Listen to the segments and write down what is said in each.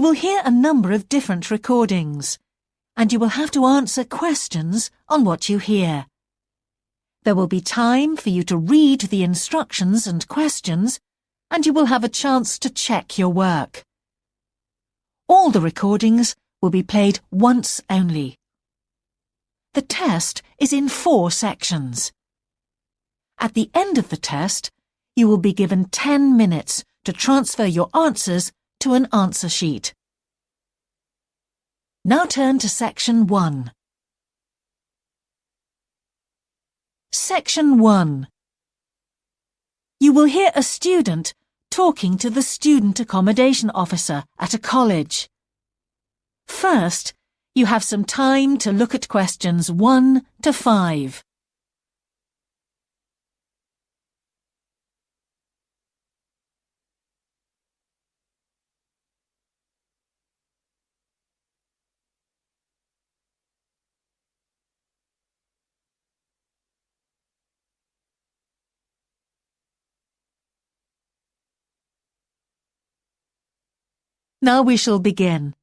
will hear a number of different recordings, and you will have to answer questions on what you hear. There will be time for you to read the instructions and questions, and you will have a chance to check your work. All the recordings will be played once only. The test is in 4 sections. At the end of the test, you will be given 10 minutes to transfer your answers to an answer sheet. Now turn to Section 1. Section 1. You will hear a student talking to the student accommodation officer at a college. First, you have some time to look at questions 1 to 5. Now we shall begin.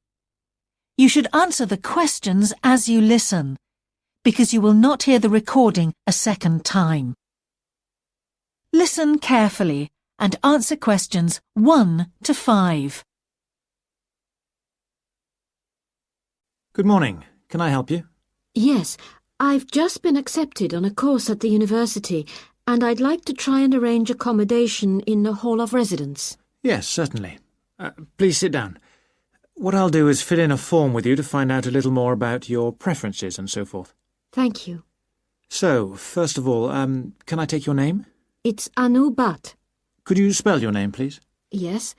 You should answer the questions as you listen, because you will not hear the recording a second time. Listen carefully and answer questions 1 to 5. Good morning. Can I help you? Yes, I've just been accepted on a course at the university, and I'd like to try and arrange accommodation in a hall of residence. Yes, certainly. Please sit down. What I'll do is fill in a form with you to find out a little more about your preferences and so forth. Thank you. So, first of all, can I take your name? It's Anu Bhatt. Could you spell your name, please? Yes,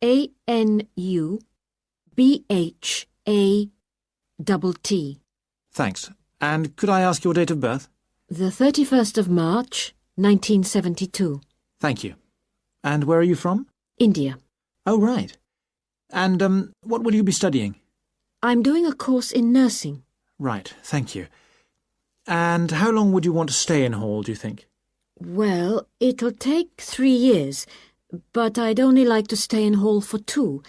ANUBHATT. Thanks. And could I ask your date of birth? The 31st of March, 1972. Thank you. And where are you from? India. Oh, right. And, what will you be studying? I'm doing a course in nursing. Right, thank you. And how long would you want to stay in hall, do you think? Well, it'll take 3 years, but I'd only like to stay in hall for 2.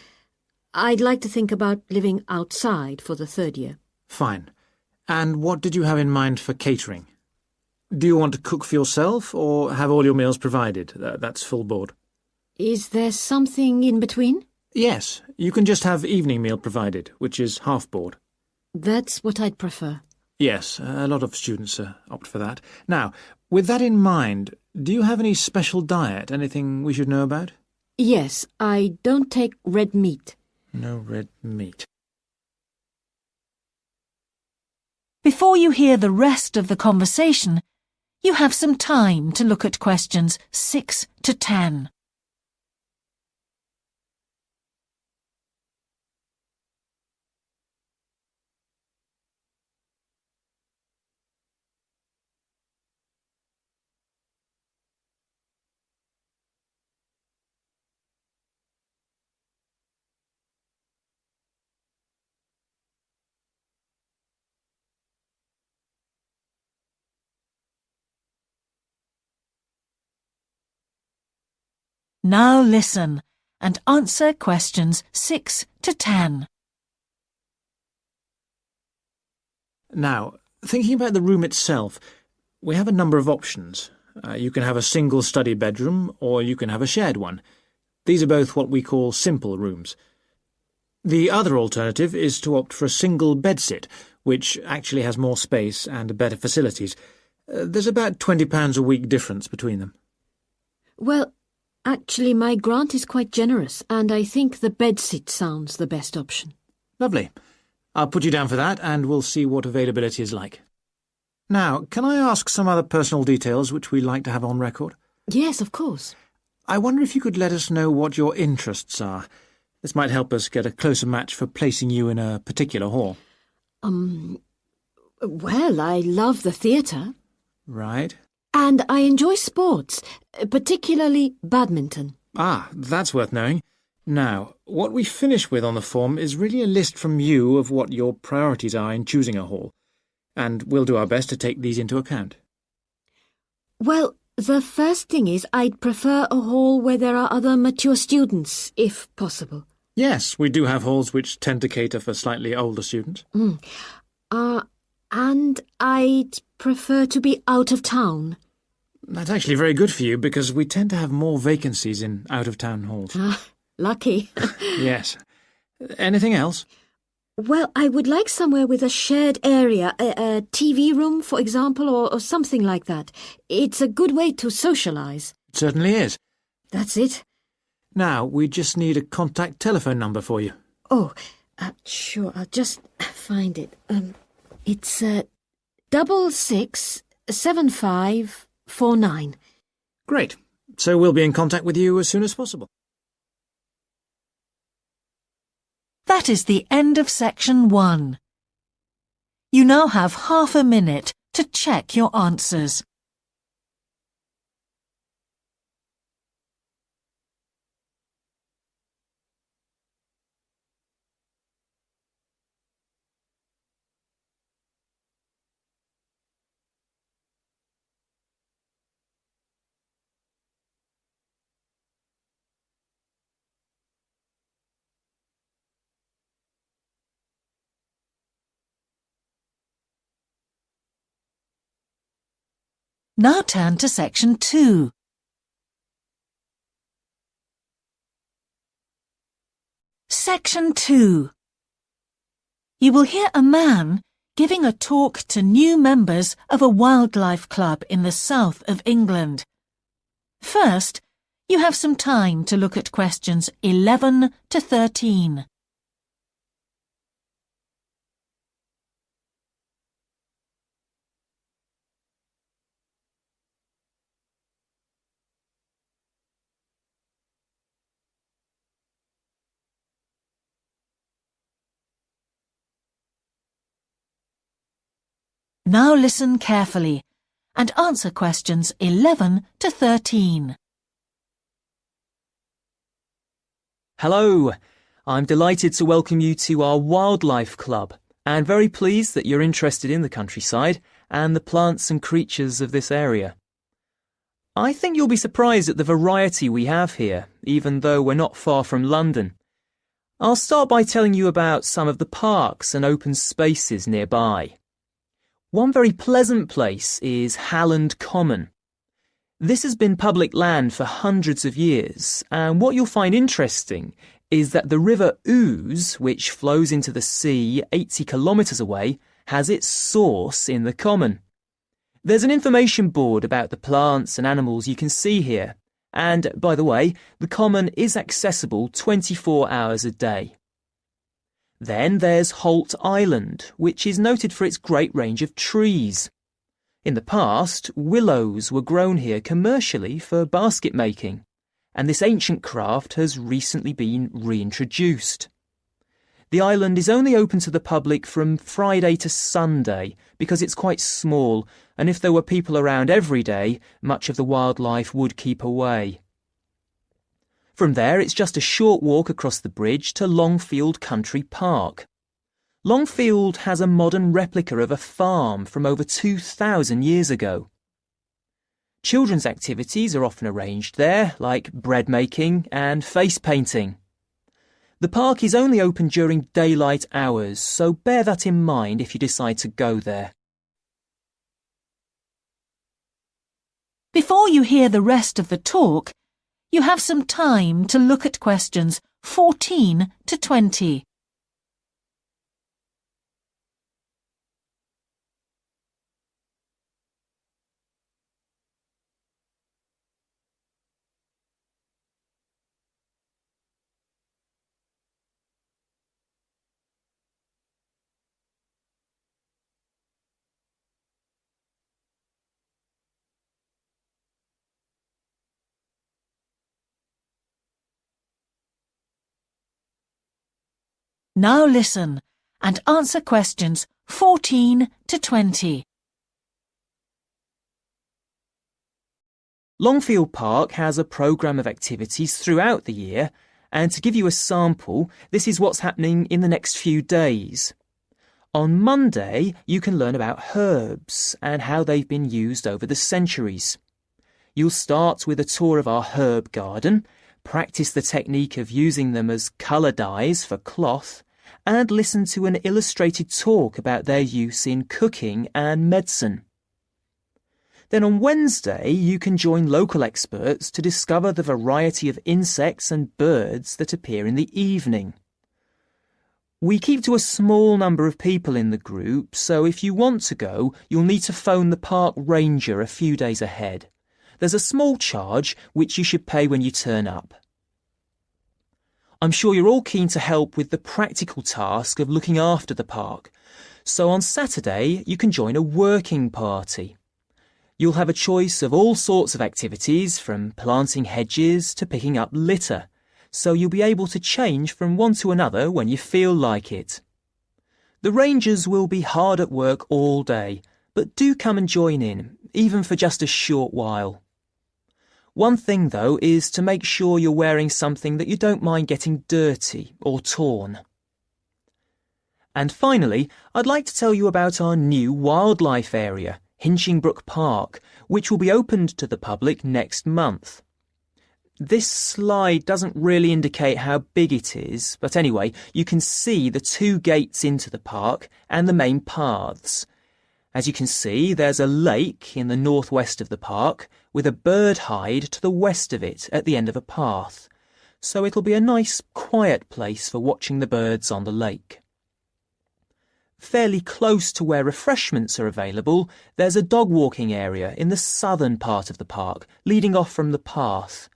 I'd like to think about living outside for the 3rd year. Fine. And what did you have in mind for catering? Do you want to cook for yourself, or have all your meals provided? That's full board. Is there something in between? Yes, you can just have evening meal provided, which is half board. That's what I'd prefer. Yes, a lot of students opt for that. Now, with that in mind, do you have any special diet, anything we should know about? Yes, I don't take red meat. No red meat. Before you hear the rest of the conversation, you have some time to look at questions 6 to 10. Now listen and answer questions 6 to 10. Now, thinking about the room itself, we have a number of options. You can have a single study bedroom, or you can have a shared one. These are both what we call simple rooms. The other alternative is to opt for a single bedsit, which actually has more space and better facilities. There's about £20 a week difference between them. Well, actually my grant is quite generous, and I think the bedsit sounds the best option. Lovely. I'll put you down for that, and we'll see what availability is like. Now, can I ask some other personal details which we like to have on record? Yes, of course. I wonder if you could let us know what your interests are. This might help us get a closer match for placing you in a particular hall. Well, I love the theatre. Right. And I enjoy sports, particularly badminton. Ah, that's worth knowing. Now, what we finish with on the form is really a list from you of what your priorities are in choosing a hall, and we'll do our best to take these into account. Well, the first thing is I'd prefer a hall where there are other mature students, if possible. Yes, we do have halls which tend to cater for slightly older students. And I'd prefer to be out of town. That's actually very good for you because we tend to have more vacancies in out-of-town halls. Lucky. Yes. Anything else? Well, I would like somewhere with a shared area, a TV room, for example, or something like that. It's a good way to socialise. It certainly is. That's it. Now, we just need a contact telephone number for you. Oh, sure, I'll just find it. It's 667549. Great. So we'll be in contact with you as soon as possible. That is the end of section 1. You now have half a minute to check your answers. Now turn to section 2. Section 2. You will hear a man giving a talk to new members of a wildlife club in the south of England. First, you have some time to look at questions 11 to 13. Now listen carefully and answer questions 11 to 13. Hello, I'm delighted to welcome you to our wildlife club and very pleased that you're interested in the countryside and the plants and creatures of this area. I think you'll be surprised at the variety we have here, even though we're not far from London. I'll start by telling you about some of the parks and open spaces nearby. One very pleasant place is Halland Common. This has been public land for hundreds of years, and what you'll find interesting is that the River Ouse, which flows into the sea 80 kilometres away, has its source in the common. There's an information board about the plants and animals you can see here, and, by the way, the common is accessible 24 hours a day. Then there's Holt Island, which is noted for its great range of trees. In the past, willows were grown here commercially for basket making, and this ancient craft has recently been reintroduced. The island is only open to the public from Friday to Sunday because it's quite small, and if there were people around every day, much of the wildlife would keep away. From there, it's just a short walk across the bridge to Longfield Country Park. Longfield has a modern replica of a farm from over 2,000 years ago. Children's activities are often arranged there, like bread making and face painting. The park is only open during daylight hours, so bear that in mind if you decide to go there. Before you hear the rest of the talk, you have some time to look at questions 14 to 20. Now listen and answer questions 14 to 20. Longfield Park has a programme of activities throughout the year, and to give you a sample, this is what's happening in the next few days. On Monday, you can learn about herbs and how they've been used over the centuries. You'll start with a tour of our herb garden, practice the technique of using them as colour dyes for cloth, and listen to an illustrated talk about their use in cooking and medicine. Then on Wednesday, you can join local experts to discover the variety of insects and birds that appear in the evening. We keep to a small number of people in the group, so if you want to go, you'll need to phone the park ranger a few days ahead. There's a small charge which you should pay when you turn up. I'm sure you're all keen to help with the practical task of looking after the park, so on Saturday you can join a working party. You'll have a choice of all sorts of activities, from planting hedges to picking up litter, so you'll be able to change from one to another when you feel like it. The rangers will be hard at work all day, but do come and join in, even for just a short while. One thing, though, is to make sure you're wearing something that you don't mind getting dirty or torn. And finally, I'd like to tell you about our new wildlife area, Hinchingbrook Park, which will be opened to the public next month. This slide doesn't really indicate how big it is, but anyway, you can see the 2 gates into the park and the main paths. As you can see, there's a lake in the northwest of the park, with a bird hide to the west of it at the end of a path, so it'll be a nice, quiet place for watching the birds on the lake. Fairly close to where refreshments are available, there's a dog walking area in the southern part of the park, leading off from the path.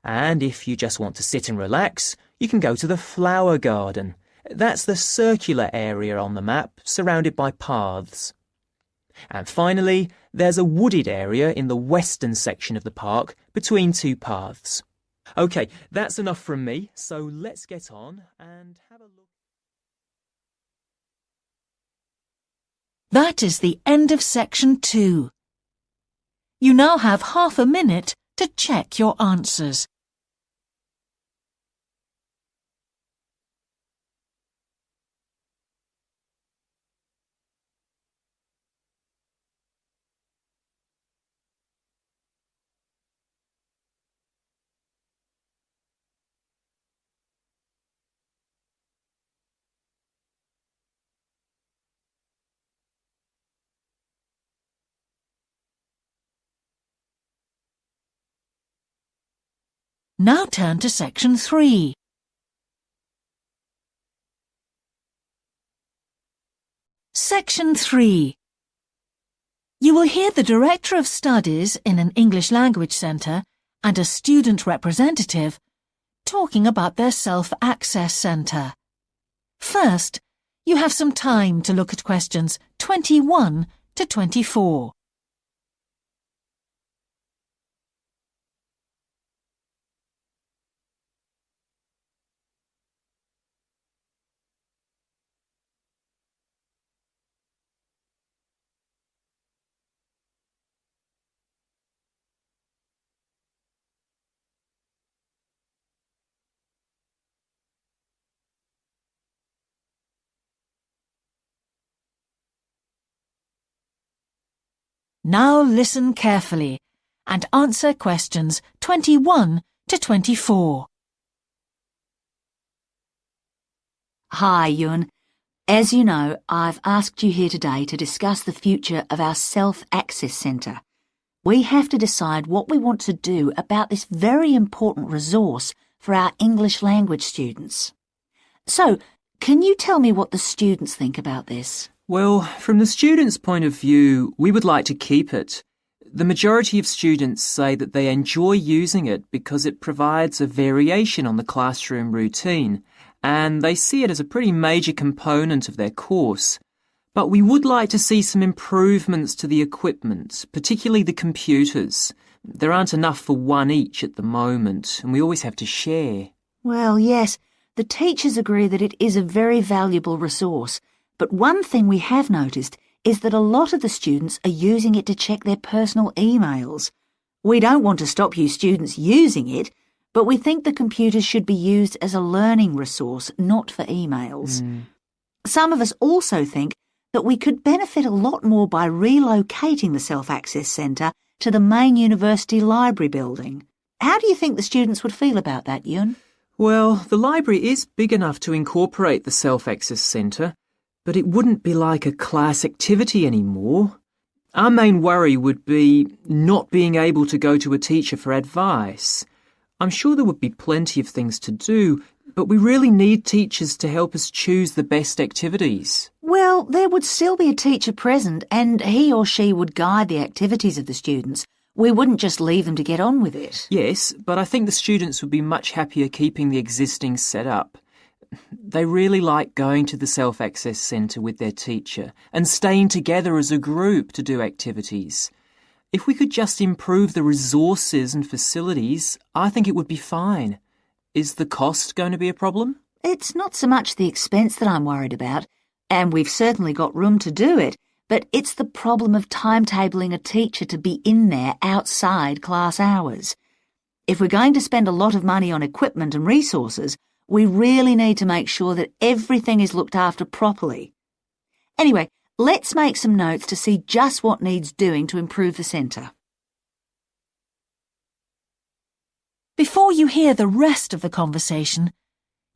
And if you just want to sit and relax, you can go to the flower garden. That's the circular area on the map, surrounded by paths. And finally, there's a wooded area in the western section of the park, between 2 paths. OK, that's enough from me, so let's get on and have a look. That is the end of section 2. You now have half a minute to check your answers. Now turn to section 3. Section 3. You will hear the Director of Studies in an English Language Centre and a student representative talking about their Self-Access Centre. First, you have some time to look at questions 21 to 24. Now listen carefully and answer questions 21 to 24. Hi, Ewan. As you know, I've asked you here today to discuss the future of our Self-Access Centre. We have to decide what we want to do about this very important resource for our English language students. So, can you tell me what the students think about this? Well, from the students' point of view, we would like to keep it. The majority of students say that they enjoy using it because it provides a variation on the classroom routine, and they see it as a pretty major component of their course. But we would like to see some improvements to the equipment, particularly the computers. There aren't enough for one each at the moment, and we always have to share. Well, yes, the teachers agree that it is a very valuable resource. But one thing we have noticed is that a lot of the students are using it to check their personal emails. We don't want to stop you students using it, but we think the computers should be used as a learning resource, not for emails. Some of us also think that we could benefit a lot more by relocating the Self-Access Centre to the main university library building. How do you think the students would feel about that, Yun? Well, the library is big enough to incorporate the self-access centre, but it wouldn't be like a class activity anymore. Our main worry would be not being able to go to a teacher for advice. I'm sure there would be plenty of things to do, but we really need teachers to help us choose the best activities. Well, there would still be a teacher present and he or she would guide the activities of the students. We wouldn't just leave them to get on with it. Yes, but I think the students would be much happier keeping the existing setup. They really like going to the self-access centre with their teacher and staying together as a group to do activities. If we could just improve the resources and facilities, I think it would be fine. Is the cost going to be a problem? It's not so much the expense that I'm worried about, and we've certainly got room to do it, but it's the problem of timetabling a teacher to be in there outside class hours. If we're going to spend a lot of money on equipment and resources, we really need to make sure that everything is looked after properly. Anyway, let's make some notes to see just what needs doing to improve the centre. Before you hear the rest of the conversation,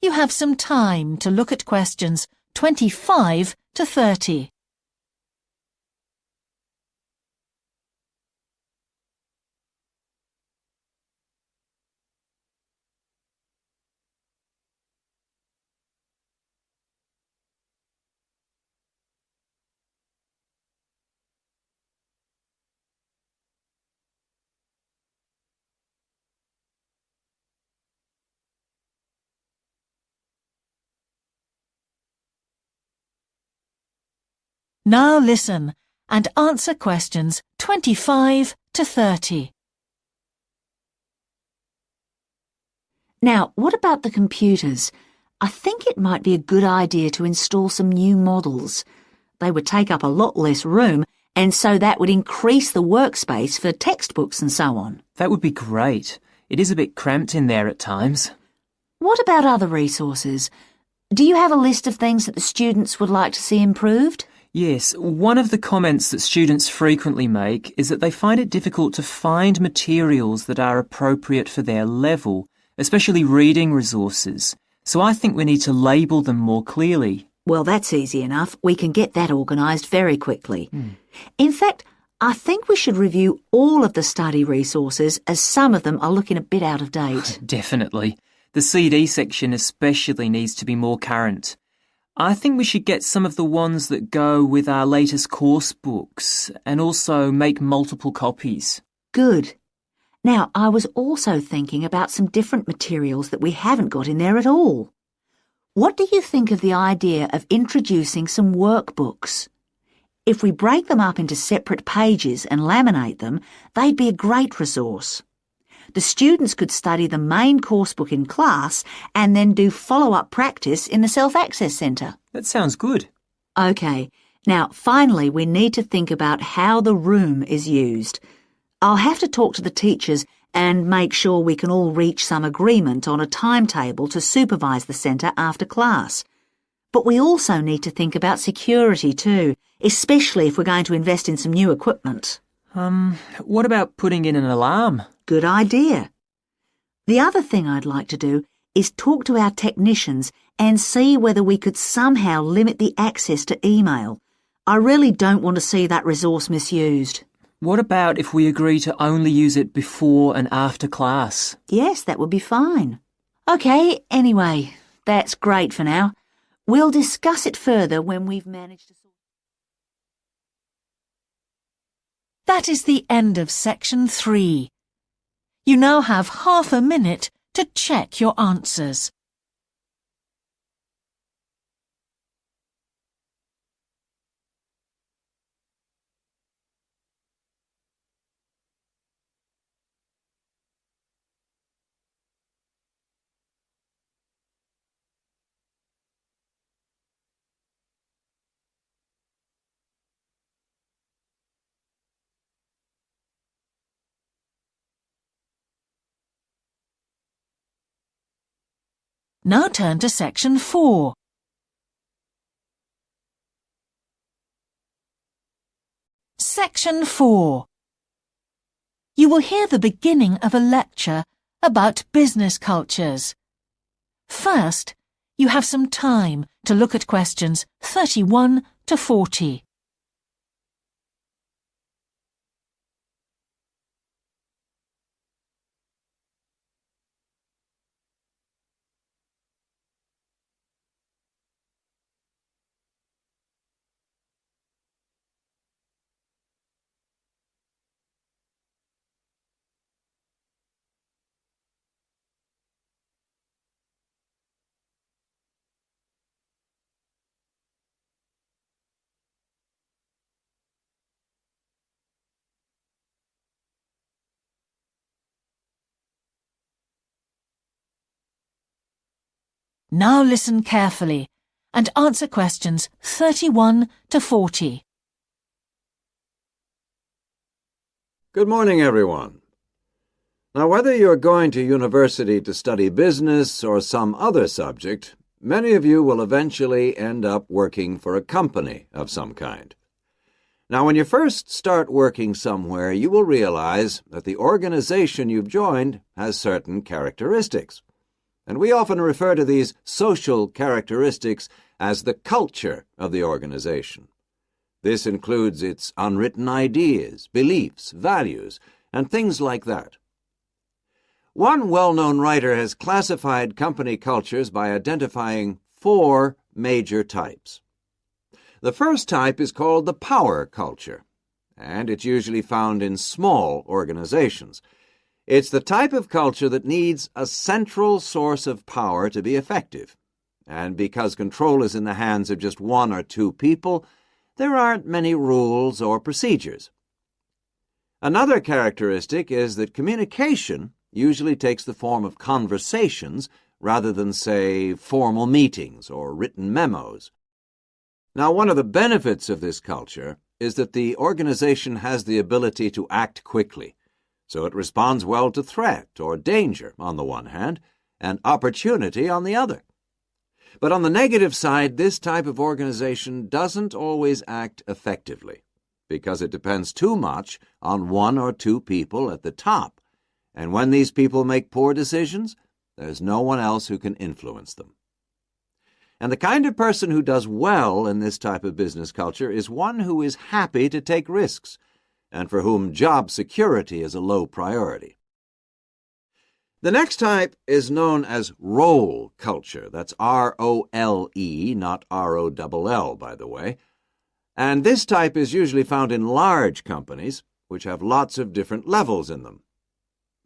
you have some time to look at questions 25 to 30. Now listen and answer questions 25 to 30. Now, what about the computers? I think it might be a good idea to install some new models. They would take up a lot less room, and so that would increase the workspace for textbooks and so on. That would be great. It is a bit cramped in there at times. What about other resources? Do you have a list of things that the students would like to see improved? Yes, one of the comments that students frequently make is that they find it difficult to find materials that are appropriate for their level, especially reading resources. So I think we need to label them more clearly. Well, that's easy enough. We can get that organised very quickly. In fact, I think we should review all of the study resources as some of them are looking a bit out of date. Definitely. The CD section especially needs to be more current. I think we should get some of the ones that go with our latest course books and also make multiple copies. Good. Now, I was also thinking about some different materials that we haven't got in there at all. What do you think of the idea of introducing some workbooks? If we break them up into separate pages and laminate them, they'd be a great resource. The students could study the main course book in class and then do follow-up practice in the self-access centre. That sounds good. OK, now finally we need to think about how the room is used. I'll have to talk to the teachers and make sure we can all reach some agreement on a timetable to supervise the centre after class. But we also need to think about security too, especially if we're going to invest in some new equipment. What about putting in an alarm? Good idea. The other thing I'd like to do is talk to our technicians and see whether we could somehow limit the access to email. I really don't want to see that resource misused. What about if we agree to only use it before and after class? Yes, that would be fine. OK, anyway, that's great for now. We'll discuss it further when we've managed to sort. That is the end of section 3. You now have half a minute to check your answers. Now turn to section 4. Section 4. You will hear the beginning of a lecture about business cultures. First, you have some time to look at questions 31 to 40. Now listen carefully and answer questions 31 to 40. Good morning, everyone. Now, whether you're going to university to study business or some other subject, many of you will eventually end up working for a company of some kind. Now, when you first start working somewhere, you will realize that the organization you've joined has certain characteristics. And we often refer to these social characteristics as the culture of the organization. This includes its unwritten ideas, beliefs, values, and things like that. One well-known writer has classified company cultures by identifying 4 major types. The first type is called the power culture, and it's usually found in small organizations. It's the type of culture that needs a central source of power to be effective. And because control is in the hands of just 1 or 2 people, there aren't many rules or procedures. Another characteristic is that communication usually takes the form of conversations rather than, say, formal meetings or written memos. Now, one of the benefits of this culture is that the organization has the ability to act quickly. So it responds well to threat or danger on the one hand, and opportunity on the other. But on the negative side, this type of organization doesn't always act effectively, because it depends too much on 1 or 2 people at the top, and when these people make poor decisions, there's no one else who can influence them. And the kind of person who does well in this type of business culture is one who is happy to take risks, and for whom job security is a low priority. The next type is known as role culture. That's R-O-L-E, not R-O-double-L, by the way. And this type is usually found in large companies, which have lots of different levels in them.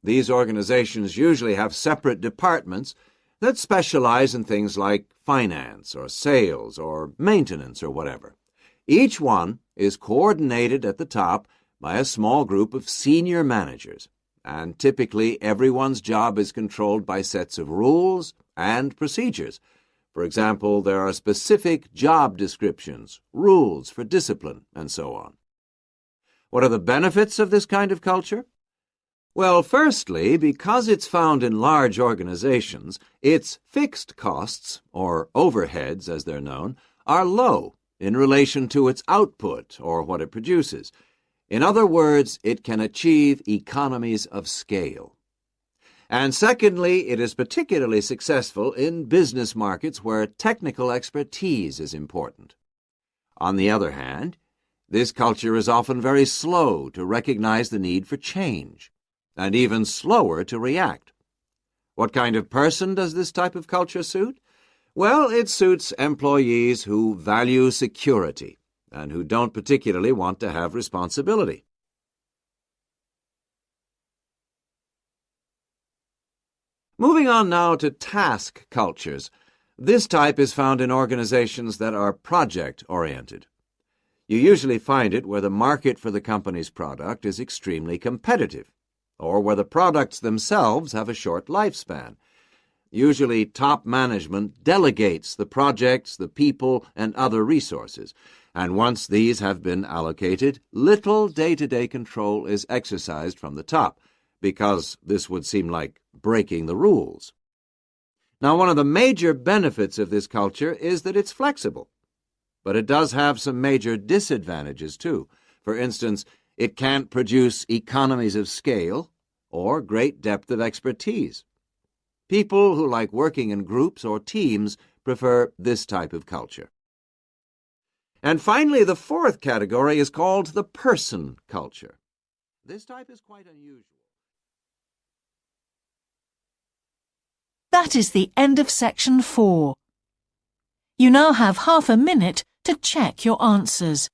These organizations usually have separate departments that specialize in things like finance or sales or maintenance or whatever. Each one is coordinated at the top by a small group of senior managers, and typically everyone's job is controlled by sets of rules and procedures. For example, there are specific job descriptions, rules for discipline, and so on. What are the benefits of this kind of culture? Well, firstly, because it's found in large organizations, its fixed costs, or overheads as they're known, are low in relation to its output or what it produces. In other words, it can achieve economies of scale. And secondly, it is particularly successful in business markets where technical expertise is important. On the other hand, this culture is often very slow to recognize the need for change, and even slower to react. What kind of person does this type of culture suit? Well, it suits employees who value security and who don't particularly want to have responsibility. Moving on now to task cultures. This type is found in organizations that are project-oriented. You usually find it where the market for the company's product is extremely competitive, or where the products themselves have a short lifespan. Usually, top management delegates the projects, the people, and other resources, and once these have been allocated, little day-to-day control is exercised from the top, because this would seem like breaking the rules. Now, one of the major benefits of this culture is that it's flexible, but it does have some major disadvantages, too. For instance, it can't produce economies of scale, or great depth of expertise. People who like working in groups or teams prefer this type of culture. And finally, the fourth category is called the person culture. This type is quite unusual. That is the end of section 4. You now have half a minute to check your answers.